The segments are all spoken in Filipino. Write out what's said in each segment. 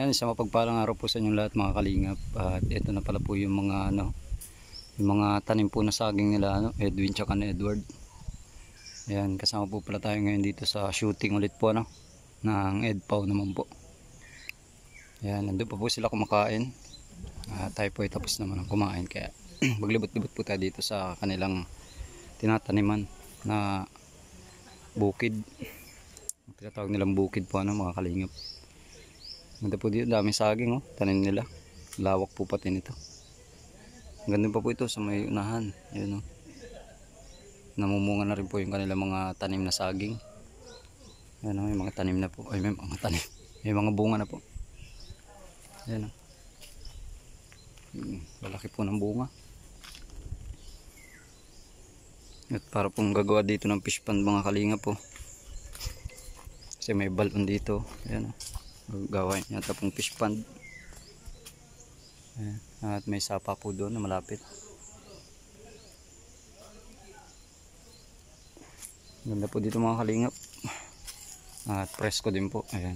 Ayan, isang mapagpalang araw po sa inyong lahat mga kalingap. At ito na pala po yung mga yung mga tanim po na saging nila Edwin tsaka na Edward. Ayan, kasama po pala tayo ngayon dito sa shooting ulit po ng EDPAW naman po. Ayan, nandun pa po sila kumakain. Tayo po ay tapos naman ang kumain, kaya maglibot-libot po tayo dito sa kanilang tinataniman na bukid. Tinatawag nilang bukid po mga kalingap. Ganda po dito, dami saging tanim nila. Lawak po pati nito. Ganda pa po ito sa may unahan. Ayun namumunga na rin po yung kanilang mga tanim na saging. Ayun may mga tanim na po. Ay, may mga tanim. May mga bunga na po. Ayun malaki po ng bunga. At para pong gagawa dito ng fish pond mga kalinga po. Kasi may balon dito. Ayun gagawin yata pong fish pond. Ayan. At may sapa po doon na malapit. Ganda po dito mga kalingap. At presko din po. Ayan.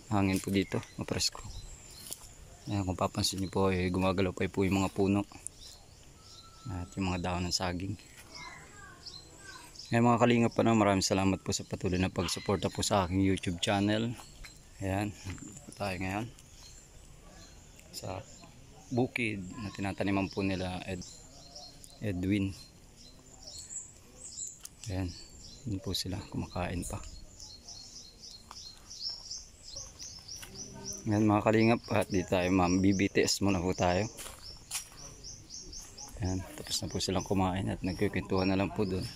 Hangin po dito, mapresko. Ayan, kung papansin niyo po gumagalaw pa po yung mga puno at yung mga dahon ng saging. Ayan mga kalingap po, maraming salamat po sa patuloy na pagsuporta po sa aking YouTube channel. Ayan, dito tayo ngayon sa bukid na tinataniman po nila Edwin. Ayan, yun po sila, kumakain pa. Ayan mga kalingap, at dito tayo BBTS muna po tayo. Ayan, tapos na po silang kumain at nagkikwentuhan na lang po doon.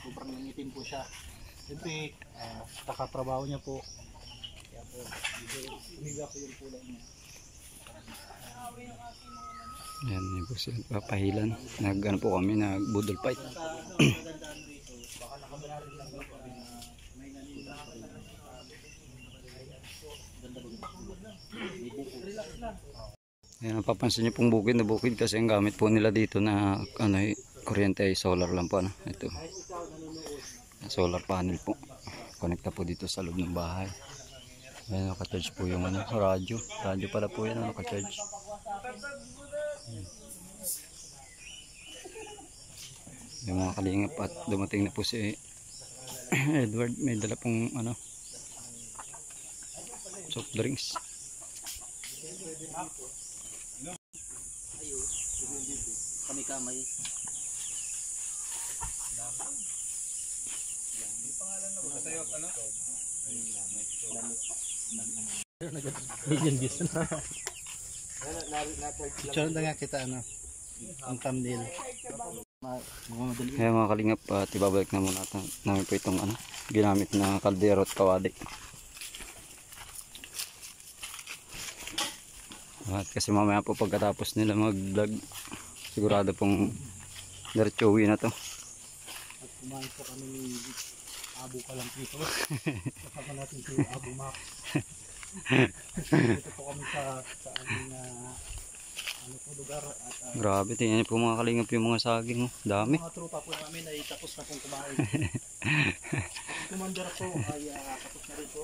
Sobrang nangitim po siya. Siyempre, nakatrabaho niya po. Kaya po, umiga po yung kulay niya. Ayan, yun po sila papahilan. Nag-ano po kami, nag-budol fight. Ayan, napapansin niyo pong bukid na bukid kasi ang gamit po nila dito na kuryente ay solar lang po. Ito, solar panel po. Konekta po dito sa loob ng bahay. Ayan, naka-charge po yung radyo. Radyo pala po yan, naka-charge. Yung mga kalingap, at dumating na po si Edward. May dala pong soft drinks. Kamay-kamay. Million views na. Picture na nga kita ang thumbnail. Kaya mga kalingap, ibabalik na muna namin po itong ginamit na kaldero at kawali. At kasi mamaya po pagkatapos nila mag vlog, sigurado pong diretso uwi na to. At kumain po kami ni Abo ka lang dito. Kasama natin si Abo Mac. Dito po kami sa aming lugar. At, grabe, tingnan niyo po mga kalingap yung mga saging. Dami. Mga tropa po namin ay tapos na pong kumain. Commander po ay tapos na rin po.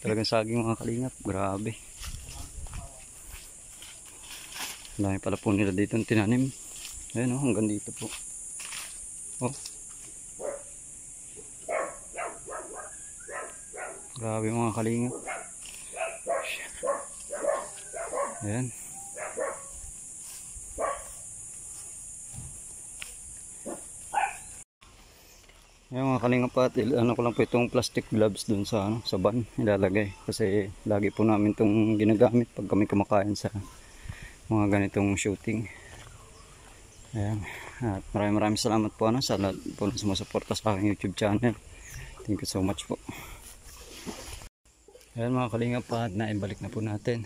Talagang saging mga kalingap. Grabe. Dami pala po nila dito ang tinanim. Ayan hanggang dito po. Grabe mga kalingap. Ayan. Ayan mga kalingap, at ko lang po itong plastic gloves dun sa van ilalagay. Kasi lagi po namin itong ginagamit pag kami kumakain sa mga ganitong shooting. Ayan. At maraming salamat po sa lahat po na sumusuporta sa aking YouTube channel. Thank you so much po. Ayan mga kalingap, at naibalik na po natin.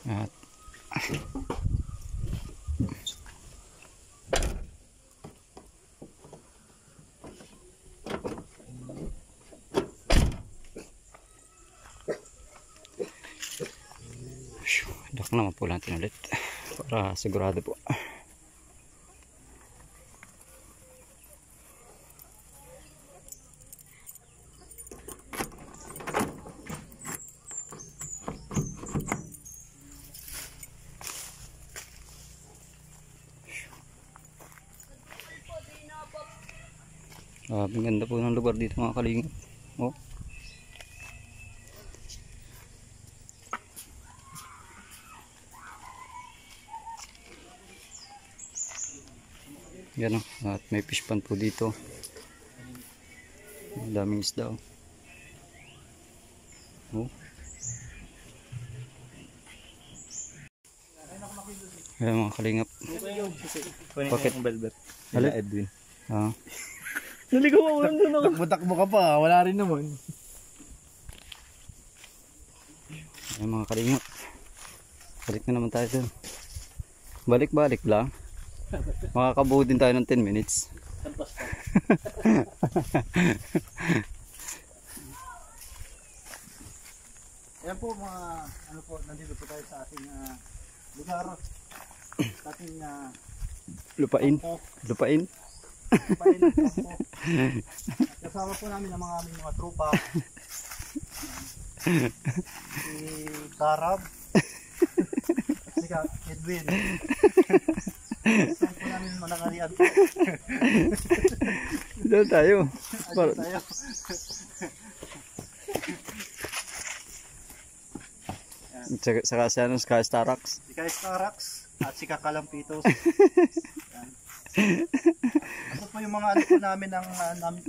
At dak naman po natin ulit para sigurado po. Ang ganda po ng lugar dito mga kalingap. Oh. Yan oh. At may fish pond po dito. Ang daming isda oh. Oh. Ayan mga kalingap. Bakit? Hala Edwin. Ah. Naligaw ako doon ako. Takbo ka pa, wala rin naman. Ayan mga kalingap. Balik na naman tayo dun. Balik-balik lang. Makakabuo din tayo ng 10 minutes. Ayan po mga, ano po, nandito po tayo sa ating lugar. Sa ating Lupain. kampo. Lupain. Lupain ng kampo. At kasama po namin ang aming mga tropa. Si Karab. At si Edwin. Saan po namin manakarian po. Doon tayo. Ayun tayo. Saka si ano, Sky Starax. Si Kai Starax at si Kakalampitos. Ayan. Ito po yung mga ano po namin ng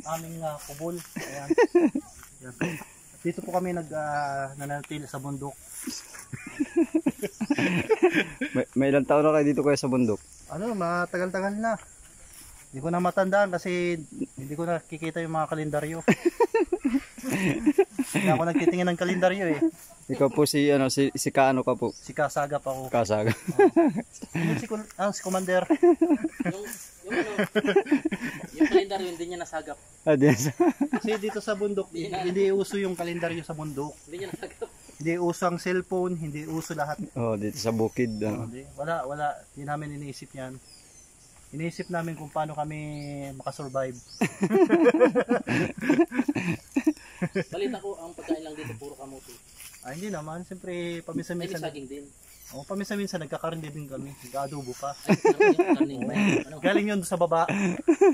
aming kubol. Ayan. Ayan po. At dito po kami nananatili sa bundok. May ilang taon na kayo dito kayo sa bundok? Ano, matagal-tagal na. Hindi ko na matandaan kasi hindi ko nakikita yung mga kalendaryo. Hindi ako nagtitingin ng kalendaryo eh. Ikaw po si ano si Kaano ka po? Si Kasagap ako. Kasaga. Si Commander. Yung kalendaryo hindi niya nasagap. Kasi dito sa bundok, hindi uso yung kalendaryo sa bundok. Hindi niya nasagap. Hindi uso ang cellphone, hindi uso lahat. Oh, dito sa bukid ano. Hindi. Wala. Hindi namin iniisip yan. Iniisip namin kung paano kami makasurvive. Balita ko ang pagkain lang dito puro kamote. Hindi naman. Siyempre, Ay, may paminsan-minsan. saging din. Paminsan-minsan nagkakarindi din kami. Nag-adobo pa. Ay, karning ba? Ano? Galing yun sa baba.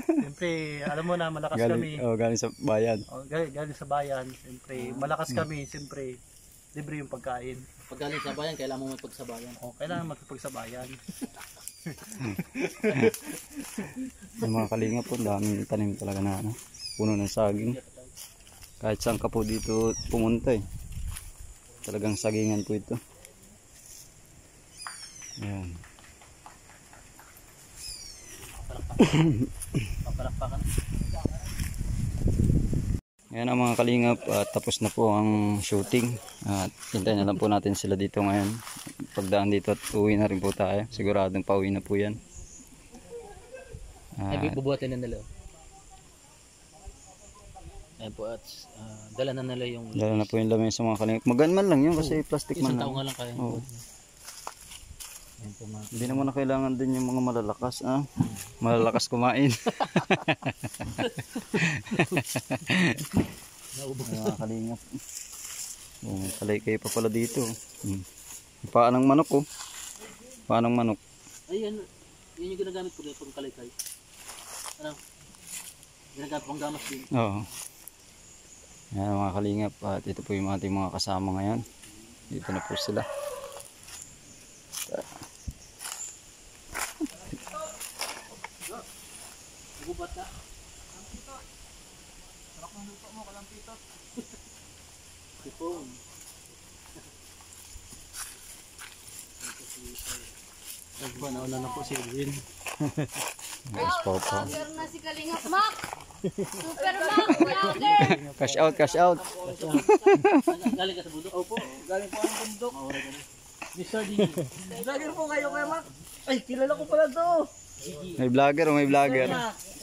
Siyempre, alam mo na, malakas kami. Galing sa bayan. Galing sa bayan. Siyempre, malakas kami. Siyempre, libre yung pagkain. Pag galing sa bayan, kailangan mo magpagsabayan. Kailangan magkipagsabayan. Yung mga kalingap po, daming tanim talaga na ano, puno ng saging. Kahit saan ka po dito pumunta eh. Talagang sagingan po ito. Ayan. Papalakpakan. Ayan ang mga kalingap, tapos na po ang shooting. At hintayin na lang po natin sila dito ngayon. Pagdaan dito at uwi na rin po tayo. Siguradong pauwi na po yan. Ay, bubuhatin na nila. Ayan po at dala na nila yung Dala na po yung lamesa mga kalingap. Maganman lang yun kasi plastic man isang tao lang. nga lang kaya. Oo. Ayan po mga. Hindi naman na kailangan din yung mga malalakas. Malalakas kumain. Mga kalingap. Kalay kayo pa pala dito. Paan ng manok oh. Paan ng manok. Ayun, yun yung ginagamit ko rin pang kalikay. Ano? Ginagamit pang gamas din. Oo. Ayan mga kalingap. At ito po yung ating mga kasama ngayon. Dito na po sila. Nagubat ka? Sarap ng lupa mo, Kalampitos. Sipong. Nauna na po si Edwin. Yes, po po. Vlogger na si Kalingap Mac. Super Mac, vlogger. Cash out, cash out. Galing ka sa bundok? Opo. Galing po ang bundok. Mawala ka na. Mr. D. Vlogger po kayo kaya Mac. Ay, kilala ko pala to. May vlogger o may vlogger.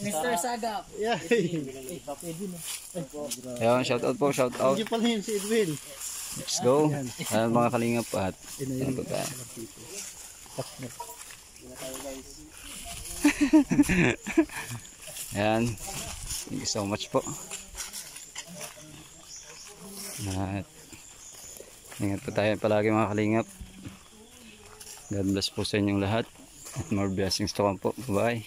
Mr. Sagap. Yeah. Ayan, shout out po, shout out. Hindi pala yun si Edwin. Let's go. Ayan mga kalingap at ayan po tayo. Ayan. Thank you so much po. At ingat po tayo palagi mga kalingap. God bless po sa inyong lahat. At more blessings to come po. Bye.